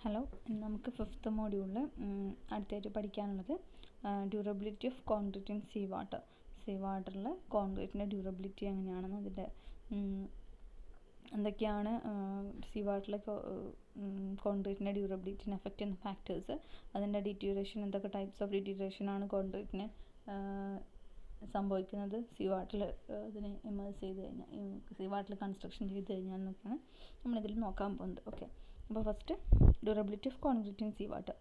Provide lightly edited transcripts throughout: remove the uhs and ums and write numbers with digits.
Hello, നമുക്ക് fifth മോഡ്യൂളിൽ അടുത്തായിട്ട് പഠിക്കാനുള്ളത് durability of concrete in sea water. Sea വാട്ടറിൽ കോൺക്രീറ്റിൻ്റെ ഡ്യൂറബിലിറ്റി എങ്ങനെയാണെന്ന്, അതിൻ്റെ എന്തൊക്കെയാണ് സീ വാട്ടറിലെ കോൺക്രീറ്റിൻ്റെ ഡ്യൂറബിലിറ്റിനെ അഫക്റ്റ് ചെയ്യുന്ന ഫാക്ടേഴ്സ്, അതിൻ്റെ ഡിറ്റീരിയേഷൻ, എന്തൊക്കെ ടൈപ്സ് ഓഫ് ഡിറ്റീരിയേഷനാണ് കോൺക്രീറ്റിന് സംഭവിക്കുന്നത് സീ വാട്ടറിൽ അതിനെ ഇമേഴ്സ് ചെയ്ത് കഴിഞ്ഞാൽ, സീ വാട്ടറിൽ കൺസ്ട്രക്ഷൻ ചെയ്ത് കഴിഞ്ഞാൽ എന്നൊക്കെയാണ് നമ്മളിതിൽ നോക്കാൻ പോകുന്നത്. ഓക്കെ, അപ്പോൾ first durability of concrete in sea water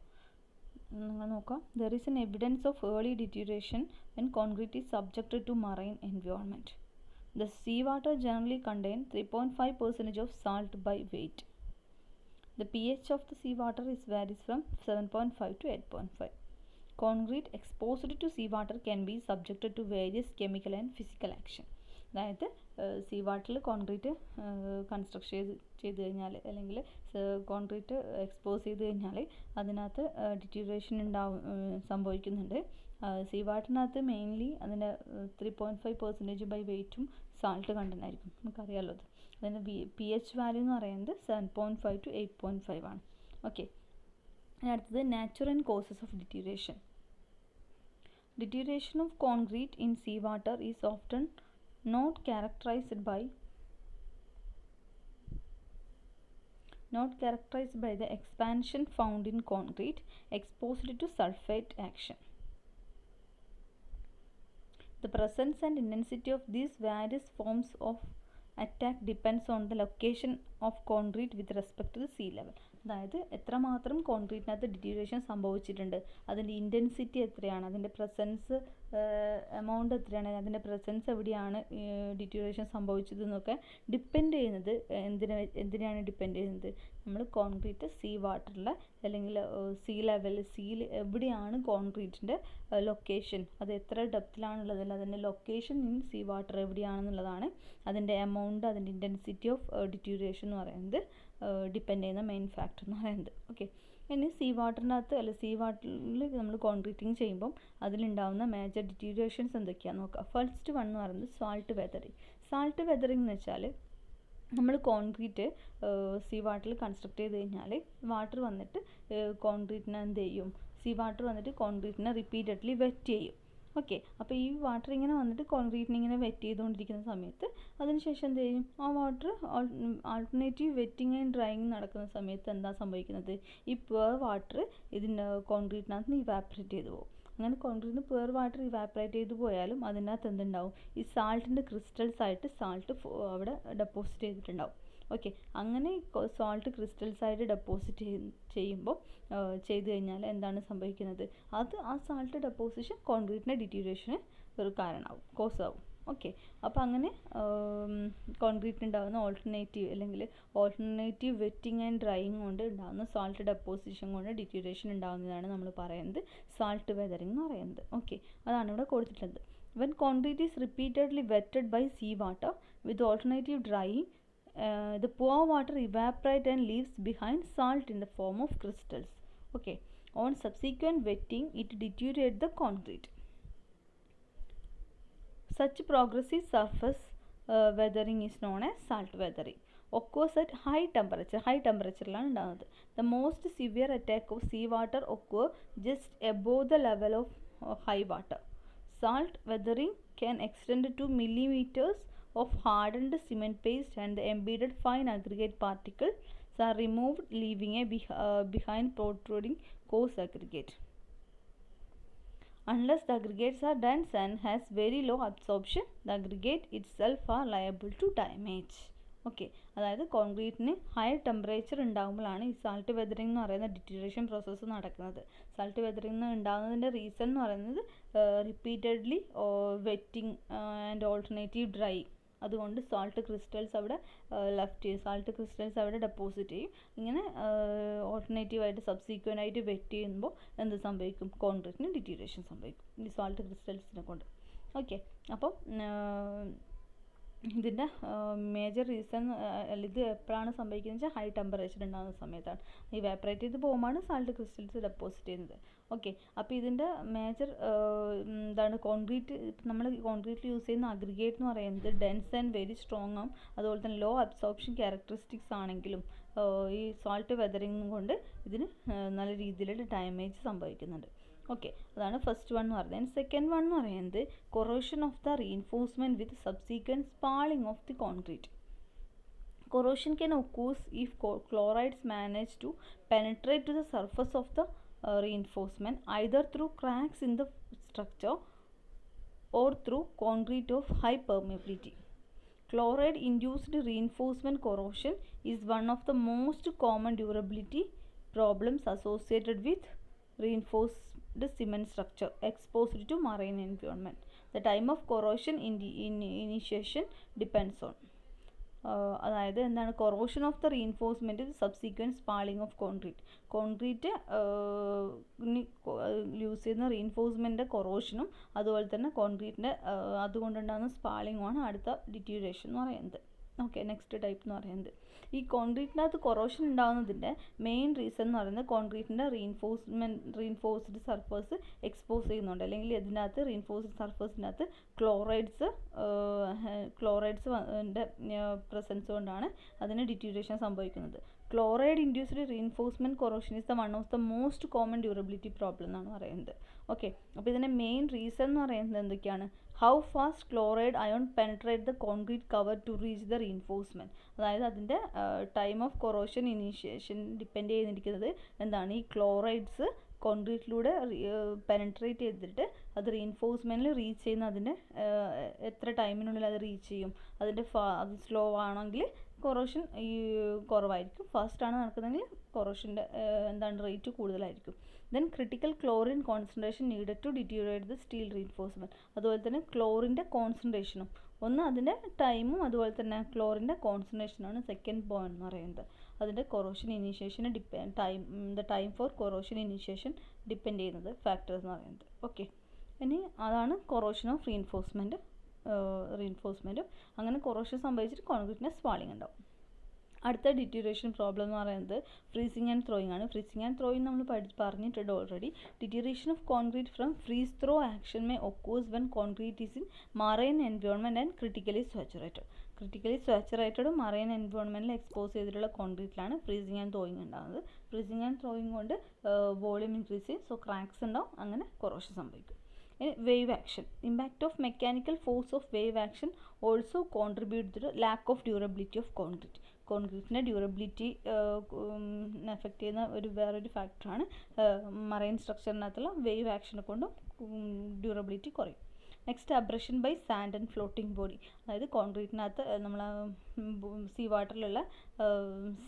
നിങ്ങൾ നോക്കാം. There is an evidence of early deterioration when concrete is subjected to marine environment. The seawater generally contain 3.5% of salt by weight. The pH of the seawater varies from 7.5 to 8.5. Concrete exposed to seawater can be subjected to various chemical and physical action. അതായത് see വാട്ടറിൽ concrete construction ചെയ്ത് കഴിഞ്ഞാൽ, അല്ലെങ്കിൽ concrete expose ചെയ്ത് കഴിഞ്ഞാൽ അതിനകത്ത് deterioration സംഭവിക്കുന്നുണ്ട്. See വാട്ടറിനകത്ത് mainly അതിൻ്റെ 3.5% ബൈ വെയ്റ്റും സാൾട്ട് കണ്ടൻ്റ് ആയിരിക്കും, നമുക്കറിയാമല്ലോ അത്. അതിൻ്റെ pH വാല്യൂ എന്ന് പറയുന്നത് 7.5 to 8.5 ആണ്. ഓക്കെ, അടുത്തത് nature and causes of deterioration. Deterioration of concrete in seawater is often not characterized by the expansion found in concrete exposed to sulfate action. The presence and intensity of these various forms of attack depends on the location of concrete with respect to the sea level. അതായത് എത്രമാത്രം കോൺക്രീറ്റിനകത്ത് deterioration സംഭവിച്ചിട്ടുണ്ട്, അതിൻ്റെ intensity എത്രയാണ്, അതിൻ്റെ presence amount എത്രയാണ്, അതിൻ്റെ presence എവിടെയാണ് deterioration സംഭവിച്ചതെന്നൊക്കെ depend ചെയ്യുന്നത് എന്തിനാണ് ഡിപ്പെൻഡ് ചെയ്യുന്നത്? നമ്മൾ കോൺക്രീറ്റ് സീ വാട്ടറിൽ അല്ലെങ്കിൽ സീയിൽ എവിടെയാണ് കോൺക്രീറ്റിൻ്റെ ലൊക്കേഷൻ, അത് എത്ര ഡെപ്തിലാണുള്ളത്, അതിൻ്റെ ലൊക്കേഷൻ ഇൻ സീ വാട്ടർ എവിടെയാണെന്നുള്ളതാണ് അതിൻ്റെ എമൗണ്ട്, അതിൻ്റെ ഇൻറ്റൻസിറ്റി ഓഫ് ഡിറ്റീരിയേഷൻ എന്ന് പറയുന്നത് ഡിപ്പെൻഡ് ചെയ്യുന്ന മെയിൻ ഫാക്ടർ എന്ന് പറയുന്നത്. ഓക്കെ, ഇനി സീ വാട്ടറിനകത്ത് സീ വാട്ടറിൽ നമ്മൾ കോൺക്രീറ്റിങ് ചെയ്യുമ്പം അതിലുണ്ടാകുന്ന മേജർ ഡിറ്റീരിയേഷൻസ് എന്തൊക്കെയാണെന്ന് നോക്കാം. ഫസ്റ്റ് വൺ എന്ന് പറയുന്നത് സാൾട്ട് വെതറിങ്. സാൾട്ട് വെതറിങ് എന്ന് വെച്ചാൽ നമ്മൾ കോൺക്രീറ്റ് സീ വാട്ടറിൽ കൺസ്ട്രക്ട് ചെയ്ത് കഴിഞ്ഞാൽ വാട്ടർ വന്നിട്ട് കോൺക്രീറ്റിനെ എന്ത് ചെയ്യും, സീ വാട്ടർ വന്നിട്ട് കോൺക്രീറ്റിനെ റിപ്പീറ്റഡ്ലി വെറ്റ് ചെയ്യും. ഓക്കെ, അപ്പോൾ ഈ വാട്ടർ ഇങ്ങനെ വന്നിട്ട് കോൺക്രീറ്റിനെ ഇങ്ങനെ വെറ്റ് ചെയ്തുകൊണ്ടിരിക്കുന്ന സമയത്ത് അതിനുശേഷം എന്ത് ചെയ്യും, ആ water alternative wetting and drying നടക്കുന്ന സമയത്ത് എന്താ സംഭവിക്കുന്നത്, ഈ പ്യുവർ വാട്ടർ ഇതിൻ്റെ കോൺക്രീറ്റിനകത്ത് നിന്ന് ഇവാപ്പറേറ്റ് ചെയ്ത് പോകും. അങ്ങനെ കോൺക്രീറ്റിന് പ്യുവർ വാട്ടർ ഇവാപ്പറേറ്റ് ചെയ്ത് പോയാലും അതിനകത്ത് എന്തുണ്ടാവും, ഈ സാൾട്ടിൻ്റെ ക്രിസ്റ്റൽസ് ആയിട്ട് സാൾട്ട് അവിടെ ഡെപ്പോസിറ്റ് ചെയ്തിട്ടുണ്ടാവും. ഓക്കെ, അങ്ങനെ സോൾട്ട് ക്രിസ്റ്റൽസ് ആയിട്ട് ഡെപ്പോസിറ്റ് ചെയ്യുമ്പോൾ ചെയ്ത് കഴിഞ്ഞാൽ എന്താണ് സംഭവിക്കുന്നത്, അത് ആ സാൾട്ട് ഡെപ്പോസിഷൻ കോൺക്രീറ്റിൻ്റെ ഡിറ്റീരിയേഷന് ഒരു കാരണമാവും, കോസ് ആവും. ഓക്കെ, അപ്പോൾ അങ്ങനെ കോൺക്രീറ്റ് ഉണ്ടാകുന്ന ഓൾട്ടർനേറ്റീവ് വെറ്റിങ് ആൻഡ് ഡ്രൈയിങ് കൊണ്ട് ഉണ്ടാകുന്ന സാൾട്ട് ഡെപ്പോസിഷൻ കൊണ്ട് ഡിറ്റീരിയേഷൻ ഉണ്ടാകുന്നതാണ് നമ്മൾ പറയുന്നത് സാൾട്ട് വെതറിങ് എന്ന് പറയുന്നത്. ഓക്കെ, അതാണ് ഇവിടെ കൊടുത്തിട്ടുള്ളത്. When concrete is repeatedly wetted bye sea water with alternative drying, the poor water evaporates and leaves behind salt in the form of crystals. Okay, on subsequent wetting it deteriorates the concrete. Such progressive surface weathering is known as salt weathering. Occurs at high temperature ഉണ്ടാകുന്നത്. The most severe attack of sea water occur just above the level of high water. Salt weathering can extend to millimeters of hardened cement paste, and the embedded fine aggregate particles are removed, leaving a behind protruding coarse aggregate. Unless the aggregates are dense and has very low absorption, the aggregate itself are liable to damage. Okay, അതായത് കോൺക്രീറ്റിന് high temperature ഉണ്ടാകുമ്പോഴാണ് ഈ salt weathering എന്ന് പറയുന്ന deterioration process നടക്കുന്നത്. Salt weathering ഉണ്ടാകുന്നതിൻ്റെ reason എന്ന് പറയുന്നത് repeatedly wetting and alternative drying, അതുകൊണ്ട് salt crystals അവിടെ salt crystals അവിടെ ഡെപ്പോസിറ്റ് ചെയ്യും. ഇങ്ങനെ ഓൾട്ടർനേറ്റീവായിട്ട് സബ്സീക്വൻ്റ് ആയിട്ട് വെറ്റ് ചെയ്യുമ്പോൾ എന്ത് സംഭവിക്കും, കോൺക്രീറ്റിന് ഡിറ്റീരിയേഷൻ സംഭവിക്കും ഈ സാൾട്ട് ക്രിസ്റ്റൽസിനെ കൊണ്ട്. ഓക്കെ, അപ്പം ഇതിൻ്റെ മേജർ റീസൺ, ഇത് എപ്പോഴാണ് സംഭവിക്കുന്നത് വെച്ചാൽ ഹൈ ടെമ്പറേച്ചർ ഉണ്ടാകുന്ന സമയത്താണ്. ഇവാപ്പറേറ്റ് ചെയ്ത് പോകുമ്പോഴാണ് സാൾട്ട് ക്രിസ്റ്റൽസ് ഡെപ്പോസിറ്റ് ചെയ്യുന്നത്. ഓക്കെ, അപ്പോൾ ഇതിൻ്റെ മേജർ എന്താണ്, കോൺക്രീറ്റ് നമ്മൾ കോൺക്രീറ്റിൽ യൂസ് ചെയ്യുന്ന അഗ്രിഗേറ്റ് എന്ന് പറയുന്നത് ഡെൻസ് ആൻഡ് വെരി സ്ട്രോങ് ആവും. അതുപോലെ തന്നെ ലോ അബ്സോർപ്ഷൻ ക്യാരക്ടറിസ്റ്റിക്സ് ആണെങ്കിലും ഈ സോൾട്ട് വെതറിങ് കൊണ്ട് ഇതിന് നല്ല രീതിയിലുള്ള ഡാമേജ് സംഭവിക്കുന്നുണ്ട്. ഓക്കെ, അതാണ് ഫസ്റ്റ് വൺ എന്ന് പറയുന്നത്. സെക്കൻഡ് വൺ എന്ന് പറയുന്നത് corrosion of the reinforcement with subsequent spalling of the concrete. Corrosion can occur if chlorides manage to penetrate to the surface of the reinforcement either through cracks in the structure or through concrete of high permeability. Chloride induced reinforcement corrosion is one of the most common durability problems associated with reinforced cement structure exposed to marine environment. The time of corrosion initiation depends on അതായത് എന്താണ് corrosion of the reinforcement subsequent spalling of concrete use ചെയ്യുന്ന റീഇൻഫോഴ്സ്മെൻറ്റിൻ്റെ കൊറോഷനും അതുപോലെ തന്നെ കോൺക്രീറ്റിൻ്റെ അതുകൊണ്ടുണ്ടാകുന്ന സ്പാളിങ്ങുമാണ് അടുത്ത deterioration എന്ന് പറയുന്നത്. Okay, next type എന്ന് പറയുന്നത് ഈ കോൺക്രീറ്റിനകത്ത് കൊറോഷൻ ഉണ്ടാകുന്നതിൻ്റെ മെയിൻ റീസൺ എന്ന് പറയുന്നത് കോൺക്രീറ്റിൻ്റെ റീഇൻഫോഴ്സ്ഡ് സർഫേസ് എക്സ്പോസ് ചെയ്യുന്നുണ്ട്, അല്ലെങ്കിൽ ഇതിനകത്ത് റീഇൻഫോഴ്സ്ഡ് സർഫേസിനകത്ത് ക്ലോറൈഡ്സിൻ്റെ പ്രസൻസ് കൊണ്ടാണ് അതിന് ഡിറ്റീരിയേഷൻ സംഭവിക്കുന്നത്. Chloride induced reinforcement corrosion is the one of the most common durability problem എന്നാണ് പറയുന്നത്. ഓക്കെ, അപ്പോൾ ഇതിൻ്റെ മെയിൻ റീസൺ എന്ന് പറയുന്നത് എന്തൊക്കെയാണ്? How fast chloride ion penetrate the concrete cover to reach the reinforcement. അതായത് അതിൻ്റെ time of corrosion initiation depend ചെയ്തിരിക്കുന്നത് എന്താണ്? ഈ ക്ലോറൈഡ്സ് കോൺക്രീറ്റിലൂടെ പെനട്രേറ്റ് ചെയ്തിട്ട് അത് റീഇൻഫോഴ്സ്മെൻറ്റിൽ റീച്ച് ചെയ്യുന്ന അതിൻ്റെ എത്ര ടൈമിനുള്ളിൽ അത് റീച്ച് ചെയ്യും. അതിൻ്റെ അത് സ്ലോ ആണെങ്കിൽ കൊറോഷൻ ഈ കുറവായിരിക്കും, ഫാസ്റ്റാണ് നടക്കുന്നതെങ്കിൽ കൊറോഷൻ്റെ എന്താണ് റേറ്റ് കൂടുതലായിരിക്കും. Then critical chlorine concentration needed to deteriorate the steel reinforcement. അതുപോലെ തന്നെ ക്ലോറിൻ്റെ കോൺസെൻട്രേഷനും ഒന്ന് അതിൻ്റെ ടൈമും അതുപോലെ തന്നെ ക്ലോറിൻ്റെ കോൺസെൻട്രേഷനാണ് സെക്കൻഡ് പോയിന്റ് എന്ന് പറയുന്നത്. അതിൻ്റെ കൊറോഷൻ ഇനീഷ്യേഷന് time for corrosion initiation depend ചെയ്യുന്നത് ഫാക്ടേഴ്സ് എന്ന് പറയുന്നത്. ഓക്കെ, ഇനി അതാണ് കൊറോഷൻ ഓഫ് റീഇൻഫോഴ്സ്മെൻറ്റും അങ്ങനെ കൊറോഷൻ സംഭവിച്ചിട്ട് കോൺക്രീറ്റിന് സ്പാളിംഗ് ഉണ്ടാവും. അടുത്ത ഡിറ്റീരിയേഷൻ പ്രോബ്ലം എന്ന് പറയുന്നത് ഫ്രീസിങ് ആൻഡ് ത്രോയിങ് ആണ്. ഫ്രീസിങ് ആൻഡ് ത്രോയിങ് നമ്മൾ പറഞ്ഞിട്ടുണ്ട് already. Deterioration of concrete from freeze thaw action may occurs when concrete is in marine environment and critically saturated marine എൻവയോൺമെൻറ്റിൽ എക്സ്പോസ് ചെയ്തിട്ടുള്ള കോൺക്രീറ്റിലാണ് ഫ്രീസിങ് ആൻഡ് ത്രോയിങ് ഉണ്ടാകുന്നത്. ഫ്രീസിങ് ആൻഡ് ത്രോയിങ് കൊണ്ട് വോളിയം ഇൻക്രീസ് ചെയ്യും, സോ ക്രാക്സ് ഉണ്ടാവും, അങ്ങനെ കൊറോഷൻ സംഭവിക്കും. Wave action. Impact of mechanical force of wave action also contribute to the lack of durability of concrete. കോൺക്രീറ്റിൻ്റെ ഡ്യൂറബിലിറ്റി എഫക്റ്റ് ചെയ്യുന്ന വേറൊരു ഫാക്ടറാണ് മറൈൻ സ്ട്രക്ചറിനകത്തുള്ള വേവ് ആക്ഷനെ കൊണ്ടും ഡ്യൂറബിലിറ്റി കുറയും. Next abrasion by sand and floating body. അതായത് കോൺക്രീറ്റിനകത്ത് നമ്മൾ സീ വാട്ടറിലുള്ള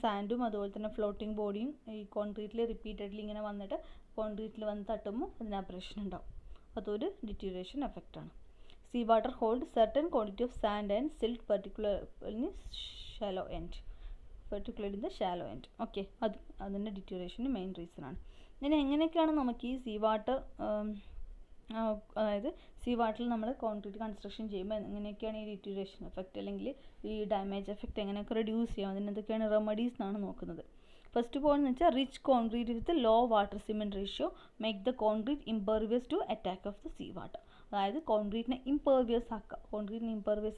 സാൻഡും അതുപോലെ തന്നെ ഫ്ലോട്ടിംഗ് ബോഡിയും ഈ കോൺക്രീറ്റിൽ റിപ്പീറ്റഡ്ലി ഇങ്ങനെ വന്നിട്ട് കോൺക്രീറ്റിൽ വന്ന് തട്ടുമ്പോൾ അതിന് അബ്രഷൻ ഉണ്ടാവും, അതൊരു ഡിറ്റീരിയേഷൻ എഫക്റ്റാണ്. Sea water hold certain quantity of sand and silt particularly in the shallow end. Okay, അത് അതിൻ്റെ ഡിറ്റീരിയേഷന് മെയിൻ റീസൺ ആണ്. ഇനി എങ്ങനെയൊക്കെയാണ് നമുക്ക് ഈ സീ വാട്ടർ അതായത് സീ വാട്ടറിൽ നമ്മൾ കോൺക്രീറ്റ് കൺസ്ട്രക്ഷൻ ചെയ്യുമ്പോൾ എങ്ങനെയൊക്കെയാണ് ഈ ഡിറ്റീരിയേഷൻ എഫക്റ്റ് അല്ലെങ്കിൽ ഈ ഡാമേജ് എഫക്റ്റ് എങ്ങനെയൊക്കെ റെഡ്യൂസ് ചെയ്യാം, അതിന് എന്തൊക്കെയാണ് റെമഡീസ് എന്നാണ് നോക്കുന്നത്. ഫസ്റ്റ് പോയിന്റ് എന്ന് വെച്ചാൽ rich concrete with low water cement ratio make the concrete impervious to attack of the sea water. അതായത് കോൺക്രീറ്റിനെ ഇംപെർവിയസ്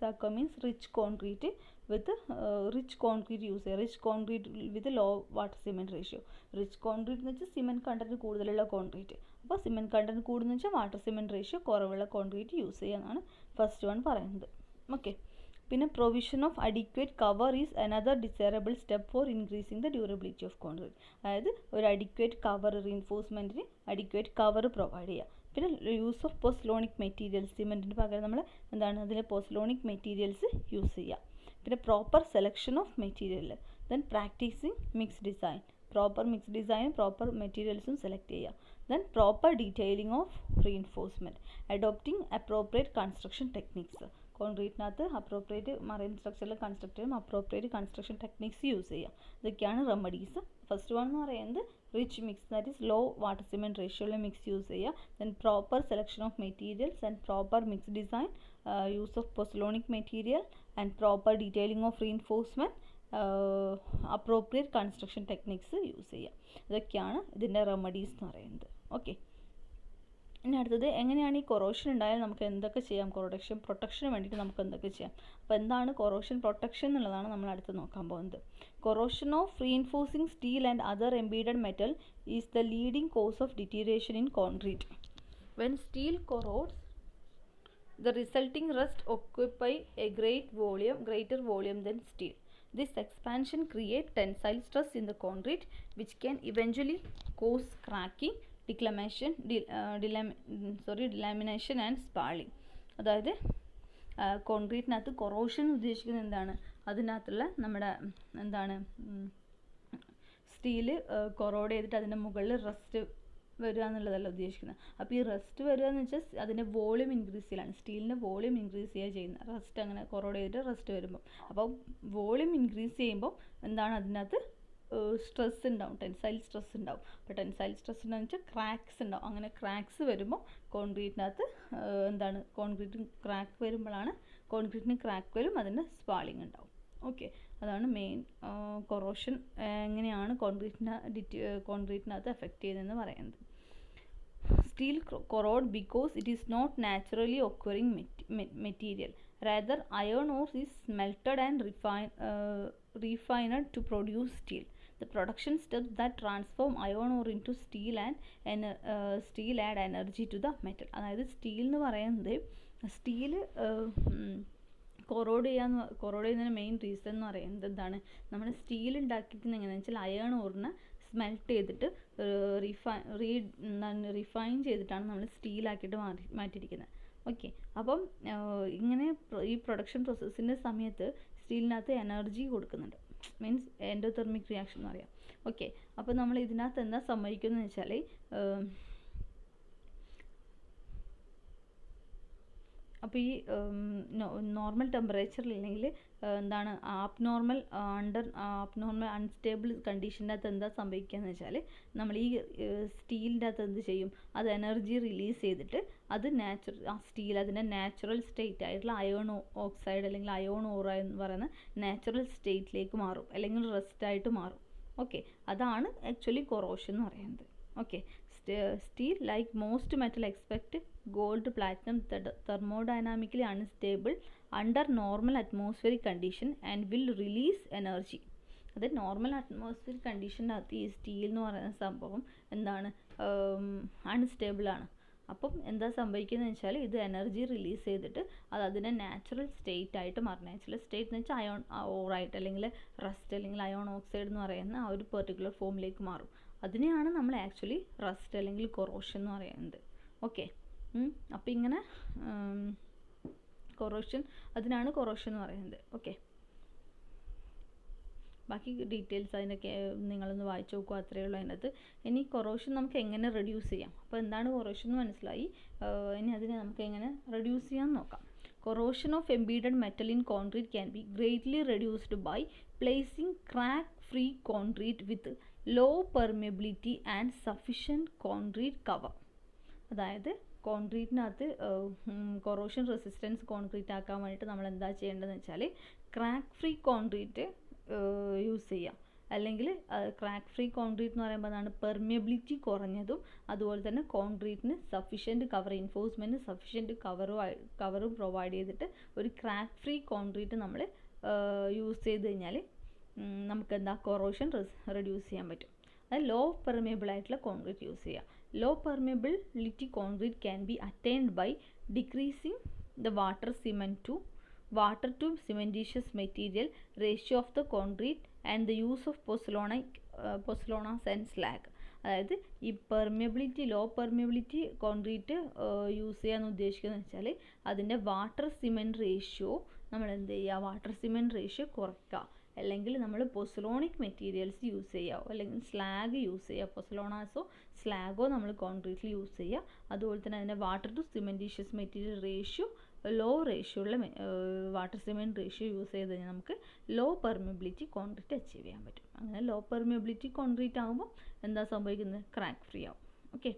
ആക്കുക മീൻസ് റിച്ച് കോൺക്രീറ്റ് യൂസ് ചെയ്യുക. Rich concrete with low water cement ratio. Rich concrete എന്ന് വെച്ചാൽ cement content കൂടുതലുള്ള concrete. അപ്പോൾ cement content കൂടുന്ന വെച്ചാൽ വാട്ടർ സിമെൻറ്റ് റേഷ്യോ കുറവുള്ള കോൺക്രീറ്റ് യൂസ് ചെയ്യാനാണ് ഫസ്റ്റ് വൺ പറയുന്നത്. ഓക്കെ, പിന്നെ provision of adequate cover is another desirable step four increasing the durability of concrete. അതായത് ഒരു അഡിക്വേറ്റ് കവർ റീഇൻഫോഴ്സ്മെൻറ്റിന് അഡിക്വേറ്റ് കവർ പ്രൊവൈഡ് ചെയ്യുക. പിന്നെ യൂസ് ഓഫ് പോസ്ലോണിക് മെറ്റീരിയൽസ്. സിമെൻറ്റിന് പകരം നമ്മൾ എന്താണ് അതിൽ പോസ്ലോണിക് മെറ്റീരിയൽസ് യൂസ് ചെയ്യുക. പിന്നെ proper selection of material. Then practising mix design. Proper mix ഡിസൈനും പ്രോപ്പർ മെറ്റീരിയൽസും സെലക്ട് ചെയ്യുക. Then proper detailing of reinforcement. Adopting appropriate construction techniques. കോൺക്രീറ്റിനകത്ത് അപ്രോപ്രിയേറ്റ് മറൈൻ സ്ട്രക്ചറിൽ കൺസ്ട്രക്ട് ചെയ്യും അപ്രോപ്രിയേറ്റ് കൺസ്ട്രക്ഷൻ ടെക്നിക്സ് യൂസ് ചെയ്യുക. ഇതൊക്കെയാണ് റെമഡീസ്. ഫസ്റ്റ് വൺ എന്ന് പറയുന്നത് rich mix, that is low water cement റേഷ്യോയിൽ മിക്സ് യൂസ് ചെയ്യുക. Then proper selection of materials and proper mix design, use of pozzolanic material and proper detailing of reinforcement, appropriate construction techniques use ചെയ്യുക. ഇതൊക്കെയാണ് ഇതിൻ്റെ remedies എന്ന് പറയുന്നത്. Okay, ഇനി അടുത്തത് എങ്ങനെയാണ് ഈ കൊറോഷൻ ഉണ്ടായാൽ നമുക്ക് എന്തൊക്കെ ചെയ്യാം, പ്രൊട്ടക്ഷന് വേണ്ടിയിട്ട് നമുക്ക് എന്തൊക്കെ ചെയ്യാം. അപ്പോൾ എന്താണ് കൊറോഷൻ പ്രൊട്ടക്ഷൻ എന്നുള്ളതാണ് നമ്മൾ അടുത്ത് നോക്കാൻ പോകുന്നത്. Corrosion of reinforcing steel and other embedded metal is the leading cause of deterioration in concrete. When steel corrodes, the resulting rust occupy a greater volume than steel. This expansion creates tensile stress in the concrete, which can eventually cause cracking, delamination and spalling. അതായത് കോൺക്രീറ്റിനകത്ത് corrosion ഉദ്ദേശിക്കുന്നത് എന്താണ്, അതിനകത്തുള്ള നമ്മുടെ എന്താണ് steel choroid ചെയ്തിട്ട് അതിൻ്റെ മുകളിൽ rest വരിക എന്നുള്ളതല്ല ഉദ്ദേശിക്കുന്നത്. അപ്പോൾ ഈ റസ്റ്റ് വരിക എന്ന് വെച്ചാൽ അതിൻ്റെ വോളിയം ഇൻക്രീസ് ചെയ്യലാണ്, സ്റ്റീലിൻ്റെ വോളിയം ഇൻക്രീസ് ചെയ്യുക ചെയ്യുന്നത്. റസ്റ്റ് അങ്ങനെ കൊറോഡ് ചെയ്തിട്ട് റസ്റ്റ് വരുമ്പോൾ, അപ്പോൾ വോളിയം ഇൻക്രീസ് ചെയ്യുമ്പോൾ എന്താണ് അതിനകത്ത് സ്ട്രെസ് ഉണ്ടാവും, ടെൻസൈൽ സ്ട്രെസ് ഉണ്ടാവും. അപ്പോൾ ടെൻസൈൽ സ്ട്രെസ് എന്ന് വെച്ചാൽ ക്രാക്സ് ഉണ്ടാവും. അങ്ങനെ ക്രാക്സ് വരുമ്പോൾ കോൺക്രീറ്റിനകത്ത് എന്താണ് കോൺക്രീറ്റിന് ക്രാക്ക് വരുമ്പോഴാണ് കോൺക്രീറ്റിന് ക്രാക്ക് വരും, അതിന് സ്പാളിങ് ഉണ്ടാവും. ഓക്കെ, അതാണ് മെയിൻ കൊറോഷൻ എങ്ങനെയാണ് കോൺക്രീറ്റിനകത്ത് എഫക്റ്റ് ചെയ്യുന്നതെന്ന് പറയുന്നത്. Steel corrode because it is not naturally occurring material. Rather, iron ore is smelted and refined to produce steel. The production steps that transform iron ore into steel steel add energy to the metal. അതായത് steel എന്ന് പറയുന്നത് steel choroid ചെയ്യുന്നതിന് main reason എന്ന് പറയുന്നത് എന്താണ്, നമ്മൾ steel ഉണ്ടാക്കിയിരിക്കുന്നത് എങ്ങനെയാണെന്ന് വെച്ചാൽ അയൺ ഓറിനെ സ്മെൽറ്റ് ചെയ്തിട്ട് റിഫൈൻ ചെയ്തിട്ടാണ് നമ്മൾ സ്റ്റീലാക്കിയിട്ട് മാറ്റിയിരിക്കുന്നത്. ഓക്കെ, അപ്പം ഇങ്ങനെ ഈ പ്രൊഡക്ഷൻ പ്രോസസ്സിൻ്റെ സമയത്ത് സ്റ്റീലിനകത്ത് എനർജി കൊടുക്കുന്നുണ്ട്, മീൻസ് എൻഡോതെർമിക് റിയാക്ഷൻ എന്ന് പറയാം. ഓക്കെ, അപ്പോൾ നമ്മൾ ഇതിനകത്ത് എന്താ സംഭവിക്കുന്നത് വെച്ചാൽ അപ്പോൾ ഈ നോർമൽ ടെമ്പറേച്ചറിൽ അല്ലെങ്കിൽ എന്താണ് ആബ്നോർമൽ അൺസ്റ്റേബിൾ കണ്ടീഷൻ്റെ അകത്ത് എന്താ സംഭവിക്കുകയെന്ന് വെച്ചാൽ നമ്മൾ ഈ സ്റ്റീലിൻ്റെ അകത്ത് എന്ത് ചെയ്യും, അത് എനർജി റിലീസ് ചെയ്തിട്ട് അത് സ്റ്റീൽ അതിൻ്റെ നാച്ചുറൽ സ്റ്റേറ്റ് ആയിട്ടുള്ള അയോൺ ഓക്സൈഡ് അല്ലെങ്കിൽ അയോൺ ഓറ എന്ന് പറയുന്ന നാച്ചുറൽ സ്റ്റേറ്റിലേക്ക് മാറും, അല്ലെങ്കിൽ റെസ്റ്റായിട്ട് മാറും. ഓക്കെ, അതാണ് ആക്ച്വലി കൊറോഷൻ എന്ന് പറയുന്നത്. Okay, steel like most metal except gold platinum thermodynamically unstable under normal atmospheric condition and will release energy. അത് നോർമൽ അറ്റ്മോസ്ഫിയർ കണ്ടീഷനകത്ത് ഈ സ്റ്റീൽ എന്ന് പറയുന്ന സംഭവം എന്താണ് അൺസ്റ്റേബിൾ ആണ്. അപ്പം എന്താ സംഭവിക്കുന്നത് വെച്ചാൽ ഇത് എനർജി റിലീസ് ചെയ്തിട്ട് അത് അതിൻ്റെ നാച്ചുറൽ സ്റ്റേറ്റ് ആയിട്ട് മാറും. നാച്ചുറൽ സ്റ്റേറ്റ് എന്ന് വെച്ചാൽ അയോൺ ഓറായിട്ട് അല്ലെങ്കിൽ റസ്റ്റ് അല്ലെങ്കിൽ അയോൺ ഓക്സൈഡ് എന്ന് പറയുന്ന ആ ഒരു പെർട്ടിക്കുലർ ഫോമിലേക്ക് മാറും. അതിനെയാണ് നമ്മൾ ആക്ച്വലി റസ്റ്റ് അല്ലെങ്കിൽ കൊറോഷൻ എന്ന് പറയുന്നത്. ഓക്കെ, അപ്പോൾ ഇങ്ങനെ അതിനാണ് കൊറോഷൻ എന്ന് പറയുന്നത്. ഓക്കെ, ബാക്കി ഡീറ്റെയിൽസ് അതിനൊക്കെ നിങ്ങളൊന്ന് വായിച്ച് നോക്കുക, അത്രയേ ഉള്ളൂ അതിനകത്ത്. ഇനി കൊറോഷൻ നമുക്ക് എങ്ങനെ റെഡ്യൂസ് ചെയ്യാം, അപ്പോൾ എന്താണ് കൊറോഷൻ എന്ന് മനസ്സിലായി, ഇനി അതിനെ നമുക്ക് എങ്ങനെ റെഡ്യൂസ് ചെയ്യാൻ നോക്കാം. Corrosion of embedded metal in concrete can be greatly reduced by placing crack-free concrete with low permeability and sufficient concrete cover. അതായത് കോൺക്രീറ്റിനകത്ത് കൊറോഷൻ റെസിസ്റ്റൻസ് കോൺക്രീറ്റ് ആക്കാൻ വേണ്ടിയിട്ട് നമ്മൾ എന്താ ചെയ്യേണ്ടതെന്ന് വെച്ചാൽ ക്രാക്ക് ഫ്രീ കോൺക്രീറ്റ് യൂസ് ചെയ്യാം. അല്ലെങ്കിൽ ക്രാക്ക് ഫ്രീ കോൺക്രീറ്റ് എന്ന് പറയുമ്പോൾ അതാണ് പെർമിയബിലിറ്റി കുറഞ്ഞതും അതുപോലെ തന്നെ കോൺക്രീറ്റിന് സഫിഷ്യൻറ്റ് എൻഫോഴ്സ്മെൻറ്റ് സഫിഷ്യൻറ്റ് കവറും പ്രൊവൈഡ് ചെയ്തിട്ട് ഒരു ക്രാക്ക് ഫ്രീ കോൺക്രീറ്റ് നമ്മൾ യൂസ് ചെയ്ത് കഴിഞ്ഞാൽ നമുക്ക് എന്താ കൊറോഷൻ റെഡ്യൂസ് ചെയ്യാൻ പറ്റും. അത് ലോ പെർമിയബിൾ ആയിട്ടുള്ള കോൺക്രീറ്റ് യൂസ് ചെയ്യുക. Low permeability concrete can be attained by decreasing the water to cementitious material ratio of the concrete and the use of pozzolanas and slag. അതായത് ഈ ലോ പെർമിയബിലിറ്റി കോൺക്രീറ്റ് യൂസ് ചെയ്യാൻ ഉദ്ദേശിക്കുന്നത് വെച്ചാൽ അതിൻ്റെ water cement ratio നമ്മൾ എന്ത് ചെയ്യുക, water cement ratio കുറയ്ക്കുക. അല്ലെങ്കിൽ നമ്മൾ പൊസലോണിക് മെറ്റീരിയൽസ് യൂസ് ചെയ്യുക, അല്ലെങ്കിൽ സ്ലാഗ് യൂസ് ചെയ്യുക. പൊസലോണാസോ സ്ലാഗോ നമ്മൾ കോൺക്രീറ്റിൽ യൂസ് ചെയ്യുക. അതുപോലെ തന്നെ അതിൻ്റെ water to cementitious material ratio low ratio ഉള്ള വാട്ടർ സിമെൻറ്റ് റേഷ്യോ യൂസ് ചെയ്ത് കഴിഞ്ഞാൽ നമുക്ക് ലോ പെർമിയബിലിറ്റി കോൺക്രീറ്റ് അച്ചീവ് ചെയ്യാൻ പറ്റും. അങ്ങനെ ലോ പെർമിയബിലിറ്റി കോൺക്രീറ്റ് ആകുമ്പോൾ എന്താ സംഭവിക്കുന്നത്, ക്രാക്ക് ഫ്രീ ആവും. Okay,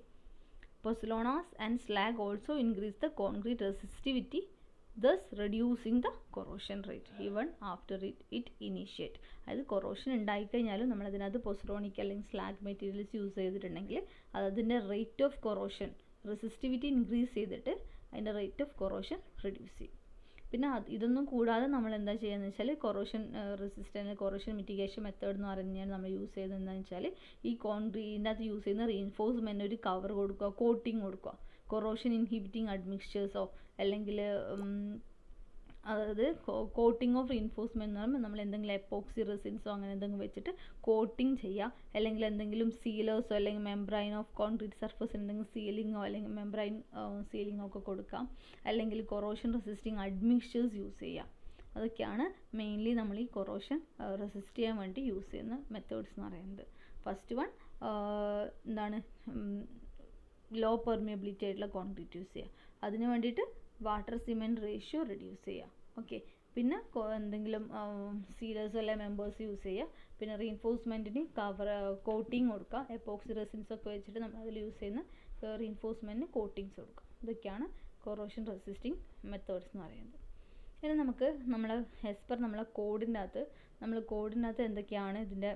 pozzolans and slag also increase the concrete resistivity, thus reducing the corrosion rate even after it initiate. അതായത് കൊറോഷൻ ഉണ്ടായിക്കഴിഞ്ഞാലും നമ്മളതിനകത്ത് പൊസലോണിക് അല്ലെങ്കിൽ സ്ലാഗ് മെറ്റീരിയൽസ് യൂസ് ചെയ്തിട്ടുണ്ടെങ്കിൽ അതിൻ്റെ rate of corrosion resistivity increase ചെയ്തിട്ട് അതിൻ്റെ റേറ്റ് ഓഫ് കൊറോഷൻ റെഡ്യൂസ് ചെയ്യും. പിന്നെ ഇതൊന്നും കൂടാതെ നമ്മൾ എന്താ ചെയ്യുകയെന്ന് വെച്ചാൽ corrosion resistant corrosion mitigation method എന്ന് പറഞ്ഞാൽ നമ്മൾ യൂസ് ചെയ്യുന്നത് എന്താണെന്ന് വെച്ചാൽ ഈ കോൺക്രീറ്റിൻ്റെ അകത്ത് യൂസ് ചെയ്യുന്ന റീഇൻഫോഴ്സ്മെൻറ്റ് ഒരു കവർ കൊടുക്കുക, കോട്ടിങ് കൊടുക്കുക, കൊറോഷൻ ഇൻഹിബിറ്റിംഗ് അഡ്മിക്സ്ചേഴ്സോ അല്ലെങ്കിൽ അതായത് കോട്ടിംഗ് ഓഫ് റീഇൻഫോഴ്സ്മെൻറ്റ് എന്ന് പറയുമ്പോൾ നമ്മൾ എന്തെങ്കിലും എപ്പോക്സി റെസിൻസോ അങ്ങനെ എന്തെങ്കിലും വെച്ചിട്ട് കോട്ടിംഗ് ചെയ്യുക, അല്ലെങ്കിൽ എന്തെങ്കിലും സീലേഴ്സോ അല്ലെങ്കിൽ മെംബ്രൈൻ ഓഫ് കോൺക്രീറ്റ് സർഫസ് എന്തെങ്കിലും സീലിങ്ങോ അല്ലെങ്കിൽ മെംബ്രൈൻ സീലിങ്ങോ ഒക്കെ കൊടുക്കാം, അല്ലെങ്കിൽ കൊറോഷൻ റെസിസ്റ്റിംഗ് അഡ്മിക്സ്ചേഴ്സ് യൂസ് ചെയ്യുക. അതൊക്കെയാണ് മെയിൻലി നമ്മൾ ഈ കൊറോഷൻ റെസിസ്റ്റ് ചെയ്യാൻ വേണ്ടി യൂസ് ചെയ്യുന്ന മെത്തേഡ്സ് എന്ന് പറയുന്നത്. ഫസ്റ്റ് വൺ എന്താണ്, ലോ പെർമിയബിലിറ്റി ആയിട്ടുള്ള കോൺക്രീറ്റ് യൂസ് ചെയ്യുക. അതിന് വേണ്ടിയിട്ട് വാട്ടർ സിമെൻറ്റ് റേഷ്യോ റെഡ്യൂസ് ചെയ്യുക. ഓക്കെ, പിന്നെ എന്തെങ്കിലും സീലേഴ്സ് അല്ലെങ്കിൽ മെമ്പേഴ്സ് യൂസ് ചെയ്യുക. പിന്നെ റീഇൻഫോഴ്സ്മെൻറ്റിന് കോട്ടിങ് കൊടുക്കുക, എപ്പോക്സി റെസിൻസ് ഒക്കെ വെച്ചിട്ട് നമ്മൾ അതിൽ യൂസ് ചെയ്യുന്ന റീഇൻഫോഴ്സ്മെൻറ്റിന് കോട്ടിങ്സ് കൊടുക്കുക. ഇതൊക്കെയാണ് കൊറോഷൻ റെസിസ്റ്റിംഗ് മെത്തേഡ്സ് എന്ന് പറയുന്നത്. ഇനി നമുക്ക് നമ്മളെ കോഡിനകത്ത് എന്തൊക്കെയാണ് ഇതിൻ്റെ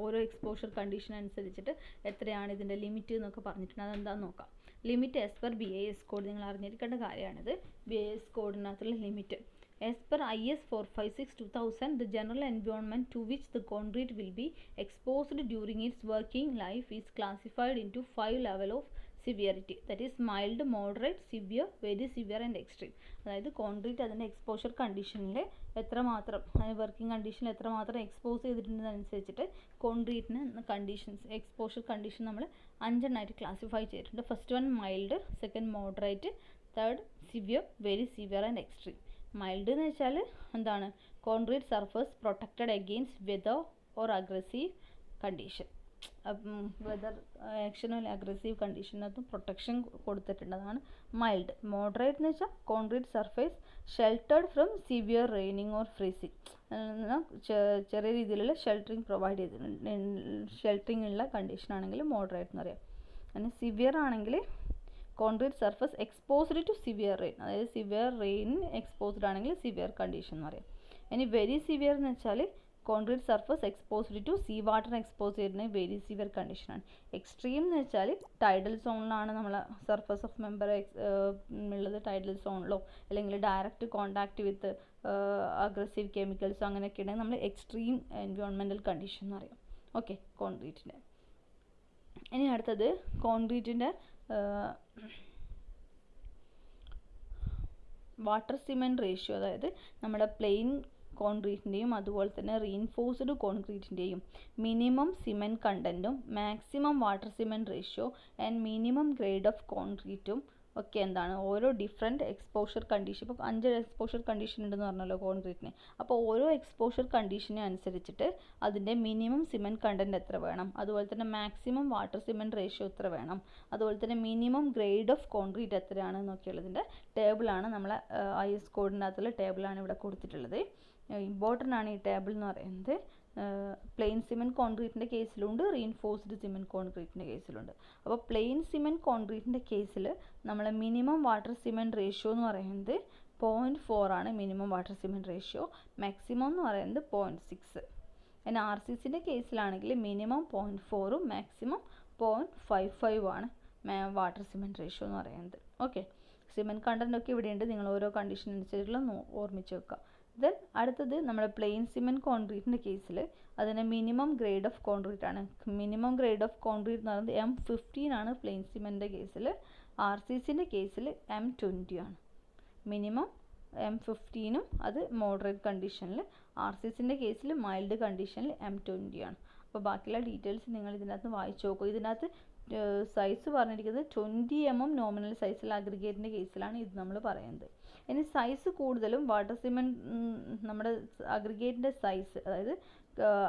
ഓരോ എക്സ്പോഷർ കണ്ടീഷൻ അനുസരിച്ചിട്ട് എത്രയാണ് ഇതിൻ്റെ ലിമിറ്റ് എന്നൊക്കെ പറഞ്ഞിട്ടുണ്ട്. അതെന്താണെന്ന് നോക്കാം. Limit as per BIS code നിങ്ങൾ അറിഞ്ഞിരിക്കേണ്ട കാര്യമാണിത്. BIS കോഡിനകത്തുള്ള limit as per IS 456/2000 the general environment to which the concrete will be exposed during its working life is classified into 5 level of severity, that is mild, moderate, severe, very severe and extreme. അതായത് concrete അതിൻ്റെ exposure കണ്ടീഷനിൽ എത്രമാത്രം working കണ്ടീഷനിൽ എത്രമാത്രം expose ചെയ്തിട്ടുണ്ടെന്നനുസരിച്ചിട്ട് കോൺക്രീറ്റിന് exposure condition നമ്മൾ 5 എണ്ണമായിട്ട് ക്ലാസിഫൈ ചെയ്തിട്ടുണ്ട്. First one mild, second moderate, third severe, very severe and extreme. Mild എന്ന് വെച്ചാൽ എന്താണ്, concrete surface protected against weather or aggressive condition. Weather ആക്ഷനോ അഗ്രസീവ് കണ്ടീഷനകത്തും പ്രൊട്ടക്ഷൻ കൊടുത്തിട്ടുണ്ട്, അതാണ് മൈൽഡ്. മോഡറേറ്റ് എന്ന് വെച്ചാൽ concrete surface sheltered from severe raining or freezing, ചെറിയ രീതിയിലുള്ള ഷെൽട്ടറിങ് പ്രൊവൈഡ് ചെയ്തിട്ടുണ്ട്, ഷെൽട്ടറിങ് ഉള്ള കണ്ടീഷൻ ആണെങ്കിൽ മോഡറേറ്റ് എന്ന് പറയാം. അങ്ങനെ സിവിയർ ആണെങ്കിൽ concrete surface exposed to severe rain, അതായത് സിവിയർ റെയിൻ എക്സ്പോസ്ഡ് ആണെങ്കിൽ സിവിയർ കണ്ടീഷൻ എന്ന് പറയാം. ഇനി വെരി സിവിയർ എന്ന് വെച്ചാൽ concrete surface exposed to sea water expose ചെയ്യുന്നത് വെരി സിവിയർ കണ്ടീഷനാണ്. എക്സ്ട്രീം എന്ന് വെച്ചാൽ ടൈഡൽ സോണിലാണ് നമ്മളെ സർഫസ് ഓഫ് മെമ്പർ ഉള്ളത്, ടൈഡൽ സോണിലോ അല്ലെങ്കിൽ ഡയറക്റ്റ് കോണ്ടാക്ട് വിത്ത് അഗ്രസീവ് കെമിക്കൽസോ അങ്ങനെയൊക്കെ ഉണ്ടെങ്കിൽ നമ്മൾ എക്സ്ട്രീം എൻവയോൺമെൻറ്റൽ കണ്ടീഷൻ എന്ന് പറയും. ഓക്കെ, കോൺക്രീറ്റിൻ്റെ. ഇനി അടുത്തത് കോൺക്രീറ്റിൻ്റെ വാട്ടർ സിമെൻറ്റ് റേഷ്യോ, അതായത് നമ്മുടെ പ്ലെയിൻ കോൺക്രീറ്റിൻ്റെയും അതുപോലെ തന്നെ റീഇൻഫോഴ്സ്ഡ് കോൺക്രീറ്റിൻ്റെയും മിനിമം സിമെൻറ്റ് കണ്ടൻറ്റും maximum water cement ratio and minimum grade of കോൺക്രീറ്റും ഒക്കെ എന്താണ് ഓരോ ഡിഫറെൻറ്റ് എക്സ്പോഷർ കണ്ടീഷൻ. ഇപ്പോൾ 5 എക്സ്പോഷർ കണ്ടീഷൻ ഉണ്ടെന്ന് പറഞ്ഞല്ലോ കോൺക്രീറ്റിന്. അപ്പോൾ ഓരോ എക്സ്പോഷർ കണ്ടീഷനും അനുസരിച്ചിട്ട് അതിൻ്റെ മിനിമം സിമെൻറ്റ് കണ്ടൻറ്റ് എത്ര വേണം, അതുപോലെ തന്നെ മാക്സിമം വാട്ടർ സിമെൻറ്റ് റേഷ്യോ എത്ര വേണം, അതുപോലെ തന്നെ മിനിമം ഗ്രേഡ് ഓഫ് കോൺക്രീറ്റ് എത്രയാണ് എന്നൊക്കെയുള്ളതിൻ്റെ ടേബിളാണ് നമ്മളെ IS കോഡിനകത്തുള്ള ടേബിളാണ് ഇവിടെ കൊടുത്തിട്ടുള്ളത്. ഇമ്പോർട്ടൻ്റ് ആണ് ഈ ടേബിൾ എന്ന് പറയുന്നത്. പ്ലെയിൻ സിമെൻറ്റ് കോൺക്രീറ്റിൻ്റെ കേസിലുണ്ട്, റീഇൻഫോഴ്സ്ഡ് സിമെൻറ്റ് കോൺക്രീറ്റിൻ്റെ കേസിലുണ്ട്. അപ്പോൾ പ്ലെയിൻ സിമെൻറ്റ് കോൺക്രീറ്റിൻ്റെ കേസിൽ നമ്മൾ മിനിമം വാട്ടർ സിമെൻറ്റ് റേഷ്യോ എന്ന് പറയുന്നത് 0.4 ആണ് minimum water cement ratio, maximum എന്ന് പറയുന്നത് 0.6. പിന്നെ RCCൻ്റെ കേസിലാണെങ്കിൽ മിനിമം 0.4ഉം മാക്സിമം 0.55 ആണ് വാട്ടർ സിമെൻറ്റ് റേഷ്യോ എന്ന് പറയുന്നത്. ഓക്കെ, സിമെൻറ്റ് കണ്ടൻ്റ് ഒക്കെ ഇവിടെയുണ്ട്, നിങ്ങൾ ഓരോ കണ്ടീഷൻ അനുസരിച്ചുള്ള ഓർമ്മിച്ച് വെക്കുക. ദെൻ അടുത്തത് നമ്മുടെ പ്ലെയിൻ സിമെൻറ്റ് കോൺക്രീറ്റിൻ്റെ കേസിൽ അതിന് മിനിമം ഗ്രേഡ് ഓഫ് കോൺക്രീറ്റ് ആണ്. മിനിമം ഗ്രേഡ് ഓഫ് കോൺക്രീറ്റ് എന്ന് പറയുന്നത് M15 ആണ് പ്ലെയിൻ സിമെൻറ്റിൻ്റെ കേസിൽ. RCCൻ്റെ കേസിൽ M20 ആണ്. മിനിമം M15ഉം അത് മോഡറേറ്റ് കണ്ടീഷനിൽ, RCCൻ്റെ കേസിൽ മൈൽഡ് കണ്ടീഷനിൽ M20 ആണ്. അപ്പോൾ ബാക്കിയുള്ള ഡീറ്റെയിൽസ് നിങ്ങൾ ഇതിനകത്ത് വായിച്ച് നോക്കുക. ഇതിനകത്ത് സൈസ് പറഞ്ഞിരിക്കുന്നത് 20 mm നോമിനൽ സൈസിൽ അഗ്രിഗേറ്റിൻ്റെ കേസിലാണ് ഇത് നമ്മൾ പറയുന്നത്. ഇനി സൈസ് കൂടുതലും വാട്ടർ സിമെൻറ്റ് നമ്മുടെ അഗ്രിഗേറ്റിൻ്റെ സൈസ്, അതായത്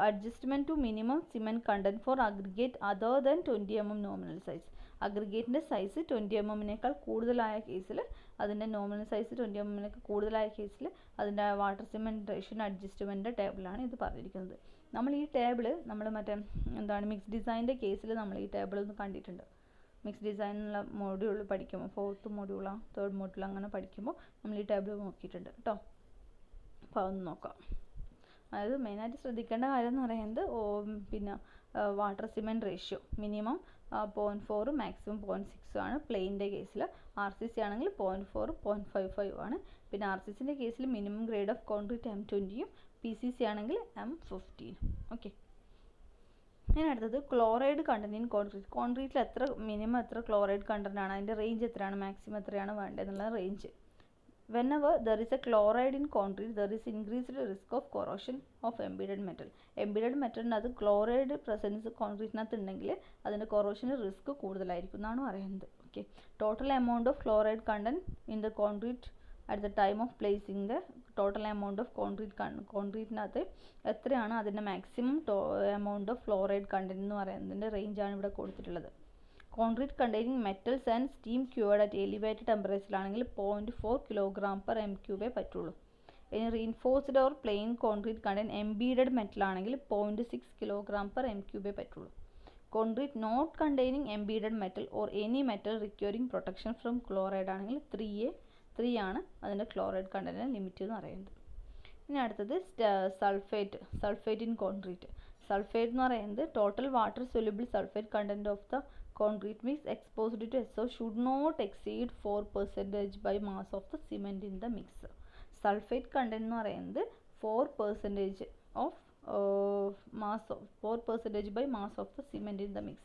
adjustment to minimum cement content for aggregate other than 20 mm nominal size. അഗ്രിഗേറ്റിൻ്റെ സൈസ് 20 mm കൂടുതലായ കേസിൽ, അതിൻ്റെ നോമിനൽ സൈസ് 20 mm കൂടുതലായ കേസിൽ അതിൻ്റെ വാട്ടർ സിമെൻറ്റ് റേഷ്യോ അഡ്ജസ്റ്റ്മെൻറ്റ് ടേബിളാണ് ഇത് പറഞ്ഞിരിക്കുന്നത്. നമ്മൾ ഈ ടേബിൾ നമ്മൾ മിക്സ് ഡിസൈനിൻ്റെ കേസിൽ നമ്മൾ ഈ ടേബിൾ ഒന്ന് കണ്ടിട്ടുണ്ട്. മിക്സ് ഡിസൈനുള്ള മോഡ്യൂൾ പഠിക്കുമ്പോൾ 4th മോഡ്യൂളോ 3rd മോഡ്യൂളോ അങ്ങനെ പഠിക്കുമ്പോൾ നമ്മൾ ഈ ടേബിൾ നോക്കിയിട്ടുണ്ട് കേട്ടോ. അപ്പോൾ അതൊന്ന് നോക്കാം. അതായത് മെയിനായിട്ട് ശ്രദ്ധിക്കേണ്ട കാര്യം എന്ന് പറയുന്നത് പിന്നെ water cement ratio minimum 0.4 maximum 0.6 ആണ് പ്ലെയിൻ്റെ കേസിൽ. RCC ആണെങ്കിൽ 0.4 0.55 ആണ്. പിന്നെ RCCൻ്റെ കേസിൽ മിനിമം ഗ്രേഡ് ഓഫ് കോൺക്രീറ്റ് M20യും PCC ആണെങ്കിൽ M15. ഓക്കെ, ഇനി അടുത്തത് ക്ലോറൈഡ് കണ്ടന്റ് ഇൻ കോൺക്രീറ്റ്. കോൺക്രീറ്റിൽ മിനിമം എത്ര ക്ലോറൈഡ് കണ്ടന്റ് ആണ്, അതിൻ്റെ റേഞ്ച് എത്രയാണ്, മാക്സിമം എത്രയാണ് വേണ്ടതെന്നുള്ള range. Whenever there is a chloride in concrete, there is increased risk of corrosion of embedded metal. Embedded മെറ്റലിനകത്ത് ക്ലോറൈഡ് പ്രസൻസ് കോൺക്രീറ്റിനകത്ത് ഉണ്ടെങ്കിൽ അതിൻ്റെ കൊറോഷന് റിസ്ക് കൂടുതലായിരിക്കും എന്നാണ് പറയുന്നത്. Okay, total amount of chloride content in the concrete at the time of placing the total amount of കോൺക്രീറ്റിനകത്ത് എത്രയാണ് അതിൻ്റെ maximum amount of fluoride content എന്ന് പറയുന്നതിൻ്റെ റേഞ്ചാണ് ഇവിടെ കൊടുത്തിട്ടുള്ളത്. Concrete containing metals and steam cured at elevated ടെമ്പറേച്ചറിലാണെങ്കിൽ 0.4 kg/m³ പറ്റുള്ളൂ. ഇനി reinforced or plain concrete contain embedded metal ആണെങ്കിൽ 0.6 kg/m³ പറ്റുള്ളൂ. Concrete not containing embedded metal or any metal requiring protection from chloride ആണെങ്കിൽ 3 ആണ് അതിൻ്റെ ക്ലോറൈഡ് കണ്ടന്റിന് ലിമിറ്റ് എന്ന് പറയുന്നത്. ഇനി അടുത്തത് സൾഫേറ്റ് ഇൻ കോൺക്രീറ്റ്. സൾഫേറ്റ് എന്ന് പറയുന്നത് total water soluble sulphate content of the concrete mix exposed to SO should not exceed 4% by mass of the cement in the mix. Sulfate content എന്ന് പറയുന്നത് 4% of mass of 4% by mass of the cement in the mix.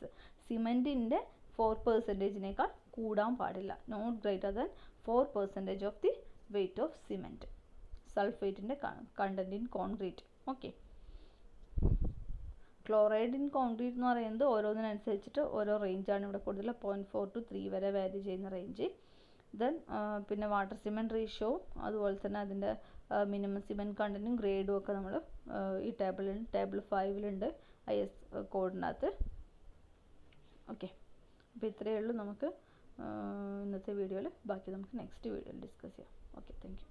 സിമെൻറ്റിൻ്റെ 4%നേക്കാൾ കൂടാൻ പാടില്ല. Not greater than 4% of the weight of cement. സൾഫേറ്റിൻ്റെ content in concrete. Okay, chloride in concrete എന്ന് പറയുന്നത് ഓരോന്നിനനുസരിച്ചിട്ട് ഓരോ റേഞ്ചാണ് ഇവിടെ കൂടുതൽ. 0.4 to 3 വരെ വാരി ചെയ്യുന്ന റേഞ്ച്. ദെൻ പിന്നെ വാട്ടർ സിമെൻറ്റ് റേഷ്യോ, അതുപോലെ തന്നെ അതിൻ്റെ മിനിമം സിമെൻറ്റ് കണ്ടൻറ്റും ഗ്രേഡും ഒക്കെ നമ്മൾ ഈ ടേബിൾ 5 IS കോഡിനകത്ത്. ഓക്കെ, അപ്പോൾ ഇത്രയേ ഉള്ളൂ നമുക്ക് ഇന്നത്തെ വീഡിയോയിൽ. ബാക്കി നമുക്ക് നെക്സ്റ്റ് വീഡിയോയിൽ ഡിസ്കസ് ചെയ്യാം. Okay, thank you.